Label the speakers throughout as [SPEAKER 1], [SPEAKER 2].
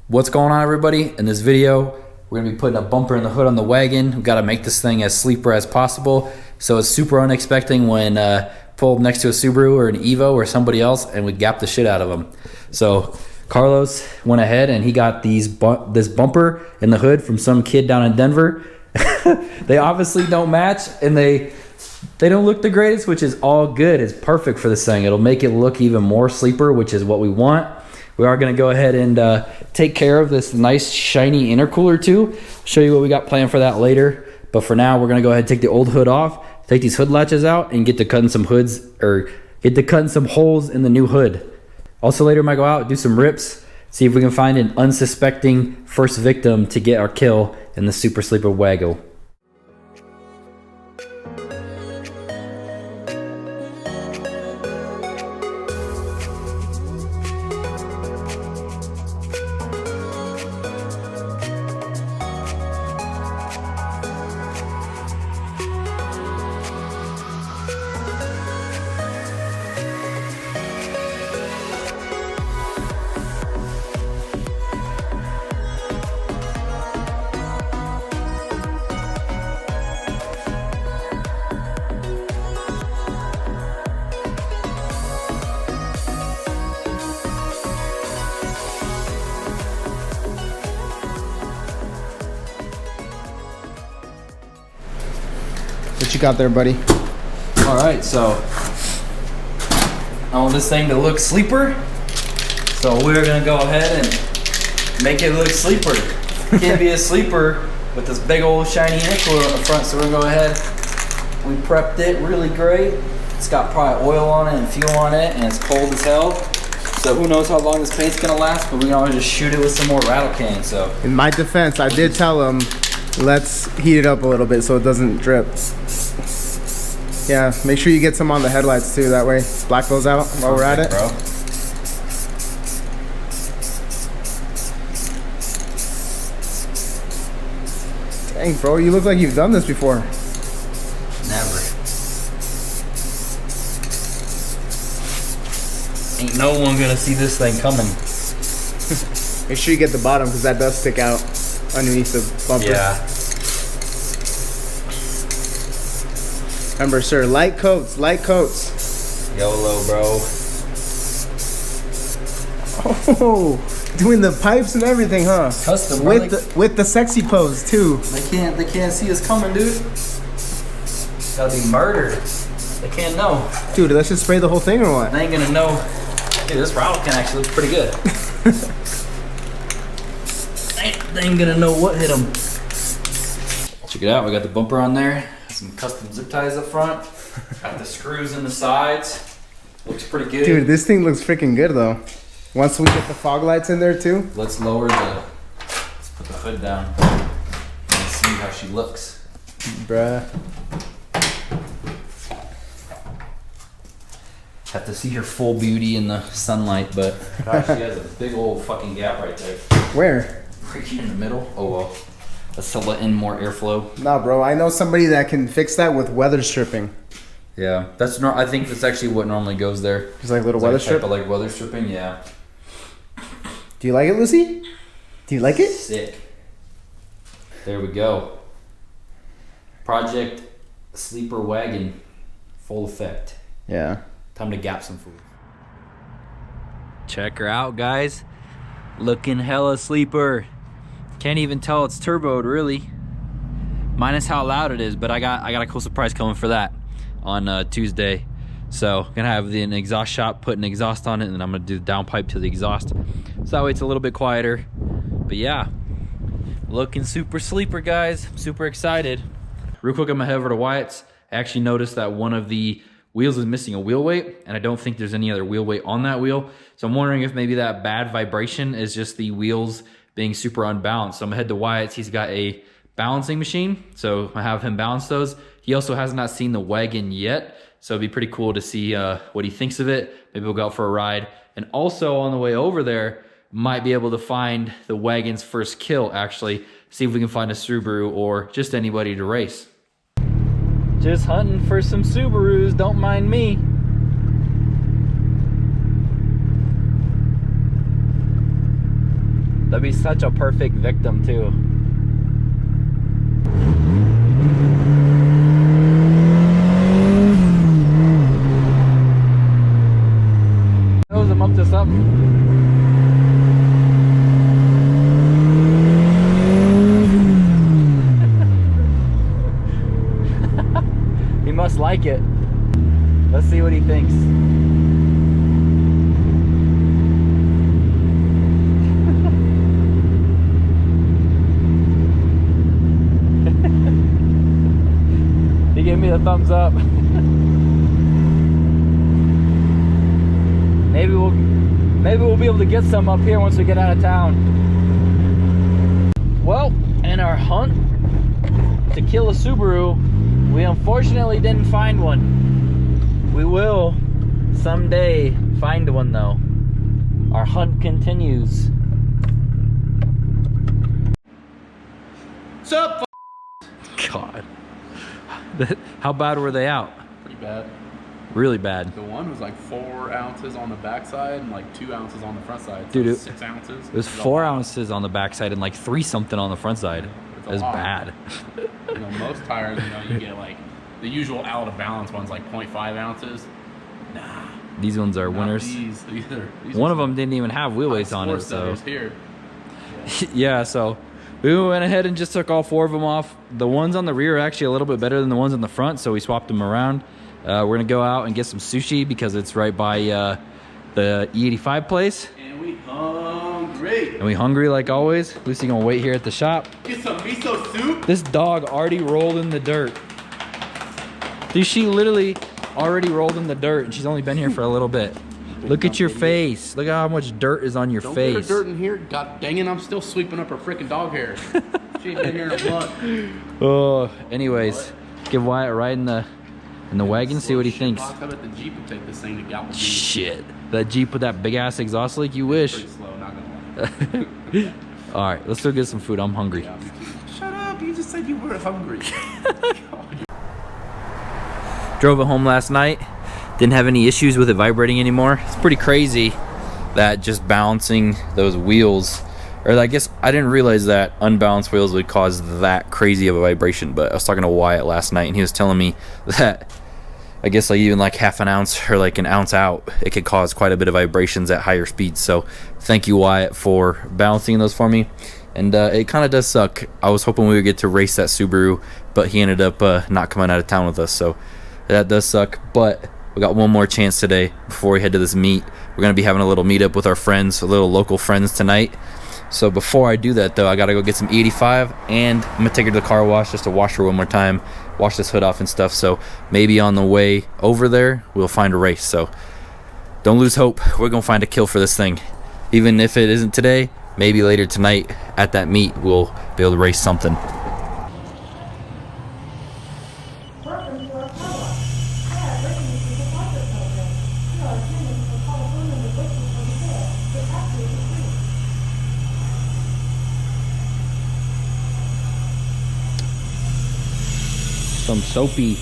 [SPEAKER 1] What's going on, everybody? In this video, we're gonna be putting a bumper in the hood on the wagon. We've got to make this thing as sleeper as possible. So it's super unexpected when pull up next to a Subaru or an Evo or somebody else and we gap the shit out of them. So Carlos went ahead and he got this bumper in the hood from some kid down in Denver. They obviously don't match and they don't look the greatest, which is all good. It's perfect for this thing. It'll make it look even more sleeper, which is what we want. We are going to go ahead and take care of this nice shiny intercooler too. I'll show you what we got planned for that later. But for now, we're going to go ahead and take the old hood off, take these hood latches out, and get to cutting some holes in the new hood. Also later, we might go out, do some rips, see if we can find an unsuspecting first victim to get our kill in the Super Sleeper wagon.
[SPEAKER 2] What you got there, buddy?
[SPEAKER 1] All right, so I want this thing to look sleeper. So we're gonna go ahead and make it look sleeper. Can't be a sleeper with this big old shiny intercooler on the front. So we're gonna go ahead. We prepped it really great. It's got probably oil on it and fuel on it, and it's cold as hell. So who knows how long this paint's gonna last, but we can always just shoot it with some more rattle can. So
[SPEAKER 2] in my defense, I did tell him, let's heat it up a little bit so it doesn't drip. Yeah, make sure you get some on the headlights too, that way black goes out while we're at it.
[SPEAKER 1] Bro.
[SPEAKER 2] Dang, bro, you look like you've done this before.
[SPEAKER 1] Never. Ain't no one gonna see this thing coming.
[SPEAKER 2] Make sure you get the bottom because that does stick out underneath the bumper.
[SPEAKER 1] Yeah.
[SPEAKER 2] Remember, sir, light coats, light coats.
[SPEAKER 1] YOLO, bro.
[SPEAKER 2] Oh, doing the pipes and everything, huh?
[SPEAKER 1] Custom,
[SPEAKER 2] with the sexy pose too.
[SPEAKER 1] They can't see us coming, dude. Gotta be murdered. They can't know.
[SPEAKER 2] Dude, let's just spray the whole thing or what?
[SPEAKER 1] They ain't gonna know. Dude, this rattle can actually looks pretty good. They ain't gonna know what hit them. Check it out, we got the bumper on there. Some custom zip ties up front. Got the screws in the sides. Looks pretty good.
[SPEAKER 2] Dude, this thing looks freaking good though. Once we get the fog lights in there too.
[SPEAKER 1] Let's put the hood down and see how she looks.
[SPEAKER 2] Bruh.
[SPEAKER 1] Have to see her full beauty in the sunlight, but gosh, she has a big old fucking gap right there.
[SPEAKER 2] Where?
[SPEAKER 1] Right here in the middle. Oh well. That's to let in more airflow.
[SPEAKER 2] Nah, bro. I know somebody that can fix that with weather stripping.
[SPEAKER 1] Yeah, I think that's actually what normally goes there.
[SPEAKER 2] Just like little weather strip.
[SPEAKER 1] Like weather stripping, yeah.
[SPEAKER 2] Do you like it, Lucy? Do you like it?
[SPEAKER 1] Sick. There we go. Project Sleeper Wagon, full effect.
[SPEAKER 2] Yeah.
[SPEAKER 1] Time to gap some food. Check her out, guys. Looking hella sleeper. Can't even tell it's turboed, really. Minus how loud it is, but I got a cool surprise coming for that on Tuesday. So gonna have an exhaust shop, put an exhaust on it, and then I'm gonna do the downpipe to the exhaust. So that way it's a little bit quieter. But yeah, looking super sleeper, guys. I'm super excited. Real quick, I'm gonna head over to Wyatt's. I actually noticed that one of the wheels is missing a wheel weight, and I don't think there's any other wheel weight on that wheel. So I'm wondering if maybe that bad vibration is just the wheels being super unbalanced. So I'm gonna head to Wyatt's. He's got a balancing machine, so I have him balance those. He also has not seen the wagon yet, so it'd be pretty cool to see what he thinks of it. Maybe we'll go out for a ride. And also on the way over there, might be able to find the wagon's first kill, actually. See if we can find a Subaru or just anybody to race. Just hunting for some Subarus, don't mind me. That'd be such a perfect victim too. Nose him up to something. He must like it. Let's see what he thinks. He gave me the thumbs up. Maybe we'll be able to get some up here once we get out of town. Well, in our hunt to kill a Subaru, we unfortunately didn't find one. We will someday find one though. Our hunt continues.
[SPEAKER 3] What's up?
[SPEAKER 1] God. How bad were they out?
[SPEAKER 3] Pretty bad.
[SPEAKER 1] Really bad.
[SPEAKER 3] The one was like 4 ounces on the backside and like 2 ounces on the front side. So
[SPEAKER 1] Dude,
[SPEAKER 3] 6 ounces.
[SPEAKER 1] It was 4 ounces on the backside and like 3 something on the front side.
[SPEAKER 3] It's
[SPEAKER 1] It was
[SPEAKER 3] lot.
[SPEAKER 1] bad.
[SPEAKER 3] You know, most tires, you know, you get like the usual out of balance ones, like 0.5 ounces. Nah.
[SPEAKER 1] These ones are
[SPEAKER 3] not
[SPEAKER 1] winners.
[SPEAKER 3] These
[SPEAKER 1] One of them didn't even have wheelbase on it, so
[SPEAKER 3] here.
[SPEAKER 1] yeah. So we went ahead and just took all 4 of them off. The ones on the rear are actually a little bit better than the ones in the front, so we swapped them around. We're gonna go out and get some sushi because it's right by the E85 place.
[SPEAKER 3] And we hungry.
[SPEAKER 1] And we hungry like always. Lucy gonna wait here at the shop.
[SPEAKER 3] Get some miso soup.
[SPEAKER 1] This dog already rolled in the dirt. Dude, she literally already rolled in the dirt and she's only been here for a little bit. Look at your face. Look at how much dirt is on your
[SPEAKER 3] Don't
[SPEAKER 1] face.
[SPEAKER 3] get her dirt in here. God dang it, I'm still sweeping up her freaking dog hair. She ain't been here in a month.
[SPEAKER 1] Oh, anyways, give Wyatt a ride in the wagon, see what he thinks.
[SPEAKER 3] I bet the Jeep would take this thing to Galvin.
[SPEAKER 1] Shit, that Jeep with that big ass exhaust leak, you wish.
[SPEAKER 3] Pretty slow, not gonna lie.
[SPEAKER 1] All right, let's go get some food. I'm hungry.
[SPEAKER 3] Yeah, me too. Shut up, you just said you were hungry.
[SPEAKER 1] Drove it home last night. Didn't have any issues with it vibrating anymore. It's pretty crazy that just balancing those wheels, or I guess I didn't realize that unbalanced wheels would cause that crazy of a vibration, but I was talking to Wyatt last night and he was telling me that I guess like even like half an ounce or like an ounce out, it could cause quite a bit of vibrations at higher speeds. So thank you, Wyatt, for balancing those for me. And it kind of does suck. I was hoping we would get to race that Subaru, but he ended up not coming out of town with us, so that does suck. But we got one more chance today before we head to this meet. We're gonna be having a little meetup with our friends, a little local friends tonight. So before I do that though, I gotta go get some E85 and I'm gonna take her to the car wash just to wash her one more time, wash this hood off and stuff. So maybe on the way over there, we'll find a race. So don't lose hope. We're gonna find a kill for this thing. Even if it isn't today, maybe later tonight at that meet, we'll be able to race something. Some soapy.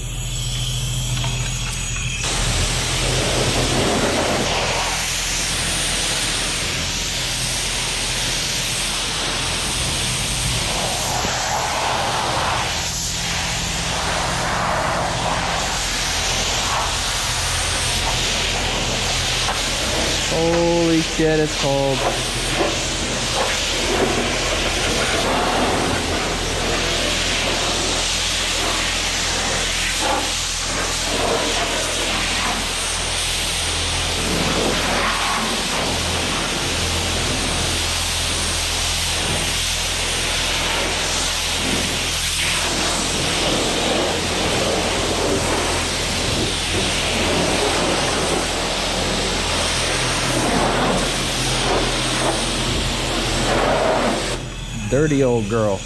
[SPEAKER 1] Holy shit, it's cold. Dirty old girl.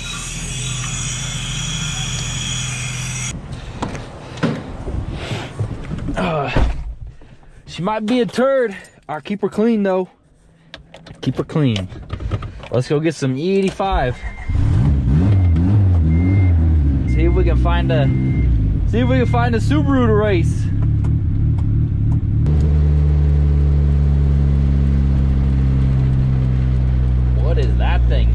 [SPEAKER 1] She might be a turd. I'll keep her clean though. Keep her clean. Let's go get some E85. See if we can find a Subaru to race. What is that thing.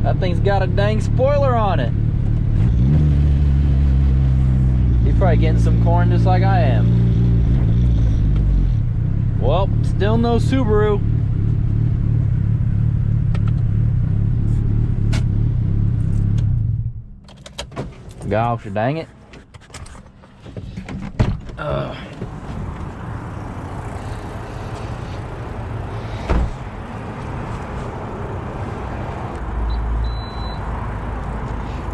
[SPEAKER 1] That thing's got a dang spoiler on it. He's probably getting some corn just like I am. Well, still no Subaru. Gosh dang it.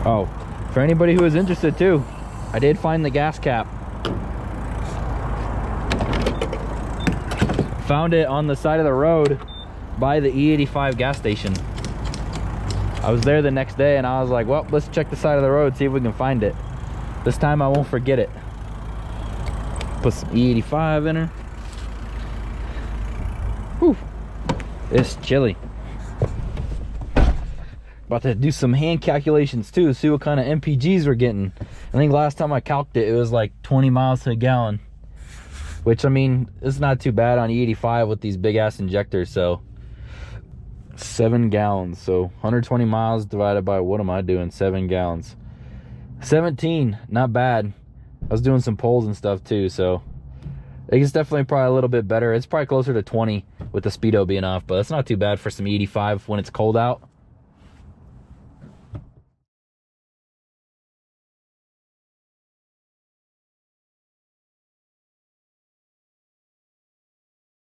[SPEAKER 1] Oh, for anybody who is interested too, I did find the gas cap. Found it on the side of the road by the E85 gas station. I was there the next day and I was like, well, let's check the side of the road, see if we can find it. This time I won't forget it. Put some E85 in her. Whew. It's chilly. About to do some hand calculations too, see what kind of MPGs we're getting. I think last time I calced it, it was like 20 miles to a gallon. Which, I mean, it's not too bad on E85 with these big ass injectors, so 7 gallons. So 120 miles divided by, what am I doing? 7 gallons. 17, not bad. I was doing some polls and stuff too, so it's definitely probably a little bit better. It's probably closer to 20 with the speedo being off, but it's not too bad for some E85 when it's cold out.